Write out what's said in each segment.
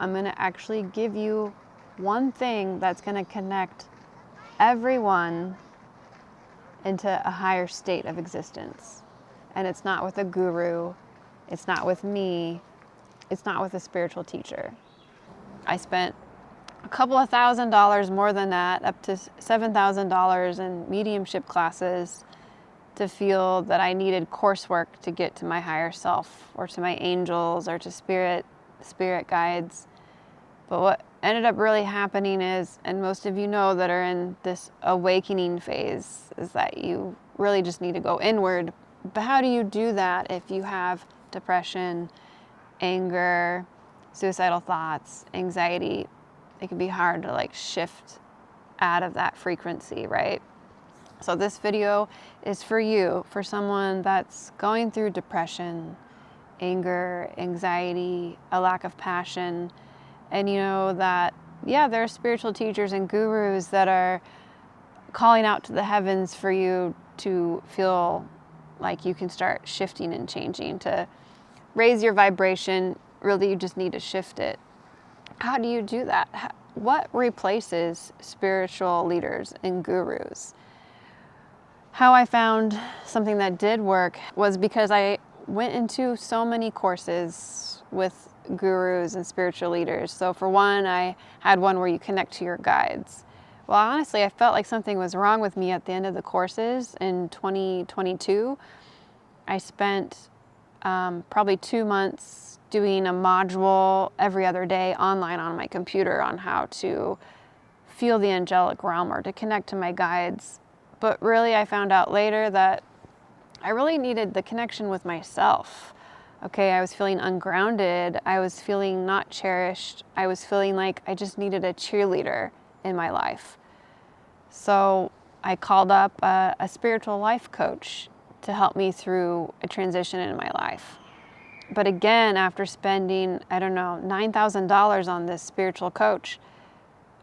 I'm going to actually give you one thing that's going to connect everyone into a higher state of existence. And it's not with a guru, it's not with me, it's not with a spiritual teacher. I spent a couple of $1,000s more than that, up to $7,000 in mediumship classes to feel that I needed coursework to get to my higher self or to my angels or to spirit guides. But what ended up really happening is, and most of you know that are in this awakening phase, is that you really just need to go inward. But how do you do that if you have depression, anger, suicidal thoughts, anxiety? It can be hard to shift out of that frequency, right? So this video is for you, for someone that's going through depression, anger, anxiety, a lack of passion. And you know that, yeah, there are spiritual teachers and gurus that are calling out to the heavens for you to feel like you can start shifting and changing, to raise your vibration. Really, you just need to shift it. How do you do that? What replaces spiritual leaders and gurus? How I found something that did work was because I went into so many courses with gurus and spiritual leaders. So for one, I had one where you connect to your guides. Well, honestly, I felt like something was wrong with me at the end of the courses in 2022. I spent probably 2 months doing a module every other day online on my computer on how to feel the angelic realm or to connect to my guides. But really, I found out later that I really needed the connection with myself. Okay, I was feeling ungrounded. I was feeling not cherished. I was feeling like I just needed a cheerleader in my life. So I called up a spiritual life coach to help me through a transition in my life. But again, after spending, $9,000 on this spiritual coach,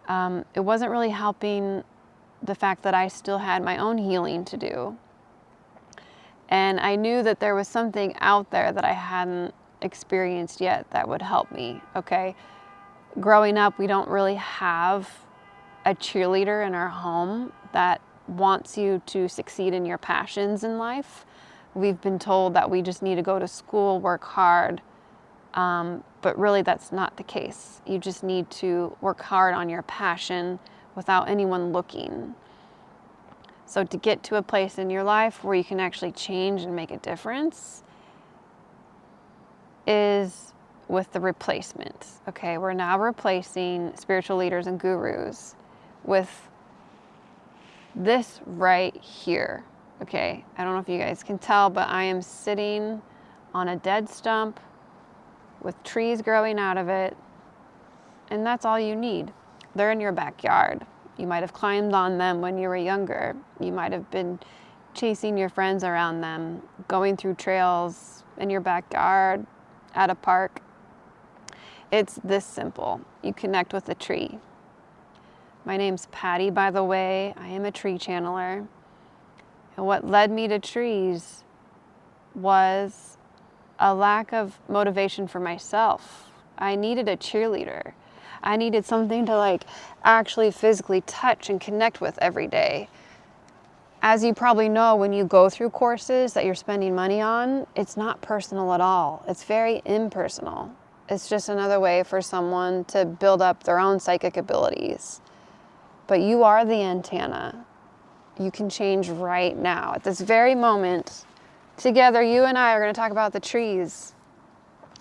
it wasn't really helping the fact that I still had my own healing to do. And I knew that there was something out there that I hadn't experienced yet that would help me, okay? Growing up, we don't really have a cheerleader in our home that wants you to succeed in your passions in life. We've been told that we just need to go to school, work hard, but really that's not the case. You just need to work hard on your passion without anyone looking. So to get to a place in your life where you can actually change and make a difference is with the replacement. Okay, we're now replacing spiritual leaders and gurus with this right here. Okay, I don't know if you guys can tell, but I am sitting on a dead stump with trees growing out of it, and that's all you need. They're in your backyard. You might have climbed on them when you were younger. You might have been chasing your friends around them, going through trails in your backyard, at a park. It's this simple. You connect with a tree. My name's Patty, by the way. I am a tree channeler. And what led me to trees was a lack of motivation for myself. I needed a cheerleader. I needed something to actually physically touch and connect with every day. As you probably know, when you go through courses that you're spending money on, it's not personal at all. It's very impersonal. It's just another way for someone to build up their own psychic abilities. But you are the antenna. You can change right now. At this very moment, together, you and I are going to talk about the trees.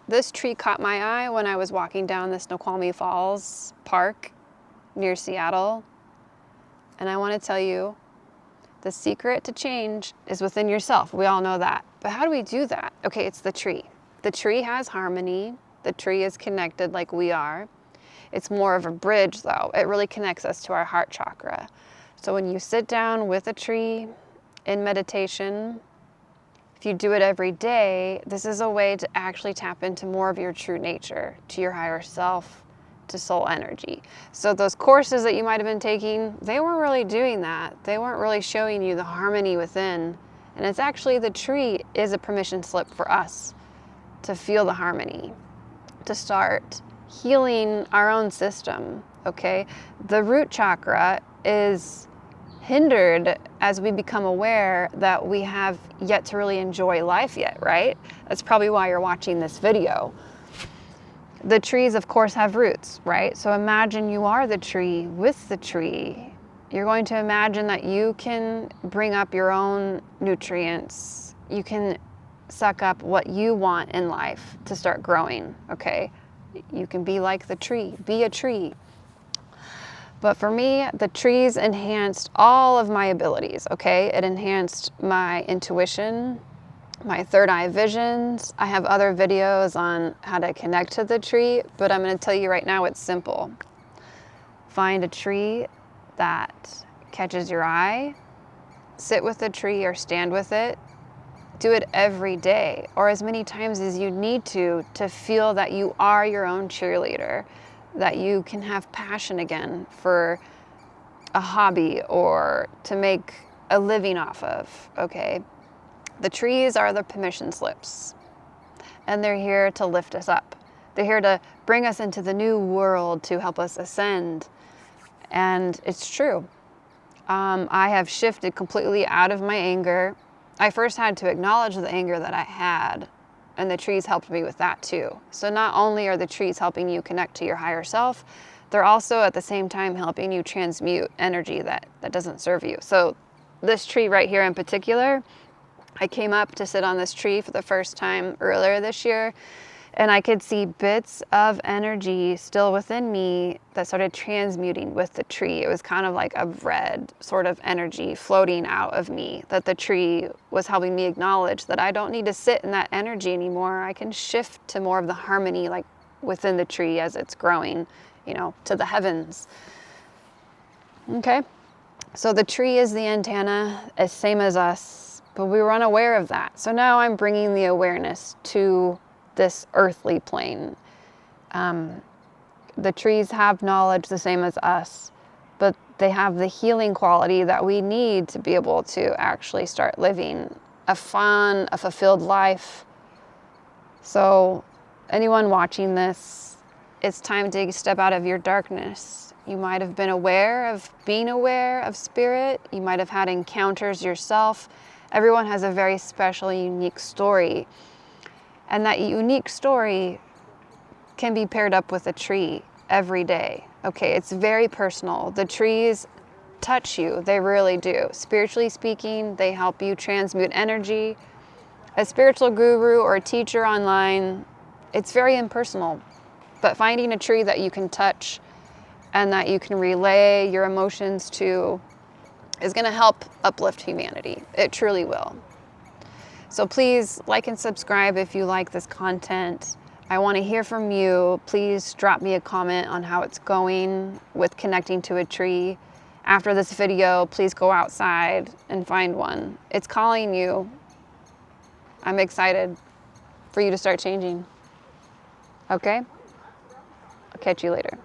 This tree caught my eye when I was walking down the Snoqualmie Falls Park near Seattle. And I want to tell you, the secret to change is within yourself. We all know that. But how do we do that? Okay, it's the tree. The tree has harmony. The tree is connected like we are. It's more of a bridge, though. It really connects us to our heart chakra. So when you sit down with a tree in meditation, if you do it every day, this is a way to actually tap into more of your true nature, to your higher self, to soul energy. So those courses that you might have been taking, they weren't really doing that. They weren't really showing you the harmony within. And it's actually, the tree is a permission slip for us to feel the harmony, to start healing our own system, okay? The root chakra is hindered as we become aware that we have yet to really enjoy life yet, right? That's probably why you're watching this video. The trees, of course, have roots, right? So imagine you are the tree with the tree. You're going to imagine that you can bring up your own nutrients. You can suck up what you want in life to start growing, okay? You can be like the tree, be a tree. But for me, the trees enhanced all of my abilities, okay? It enhanced my intuition, my third eye visions. I have other videos on how to connect to the tree, but I'm going to tell you right now it's simple. Find a tree that catches your eye, sit with the tree or stand with it. Do it every day or as many times as you need to feel that you are your own cheerleader, that you can have passion again for a hobby or to make a living off of, okay? The trees are the permission slips, and they're here to lift us up. They're here to bring us into the new world, to help us ascend. And it's true. I have shifted completely out of my anger. I first had to acknowledge the anger that I had, and the trees helped me with that too. So not only are the trees helping you connect to your higher self, they're also at the same time helping you transmute energy that doesn't serve you. So this tree right here in particular, I came up to sit on this tree for the first time earlier this year, and I could see bits of energy still within me that started transmuting with the tree. It was kind of like a red sort of energy floating out of me that the tree was helping me acknowledge that I don't need to sit in that energy anymore. I can shift to more of the harmony like within the tree as it's growing, you know, to the heavens. Okay, so the tree is the antenna, as same as us, but we were unaware of that. So now I'm bringing the awareness to this earthly plane. The trees have knowledge the same as us, but they have the healing quality that we need to be able to actually start living a fun, a fulfilled life. So anyone watching this, it's time to step out of your darkness. You might have been aware of being aware of spirit. You might have had encounters yourself. Everyone has a very special, unique story. And that unique story can be paired up with a tree every day. Okay, it's very personal. The trees touch you, they really do. Spiritually speaking, they help you transmute energy. A spiritual guru or a teacher online, it's very impersonal. But finding a tree that you can touch and that you can relay your emotions to is going to help uplift humanity. It truly will. So please like and subscribe if you like this content. I want to hear from you. Please drop me a comment on how it's going with connecting to a tree. After this video, please go outside and find one. It's calling you. I'm excited for you to start changing. Okay? I'll catch you later.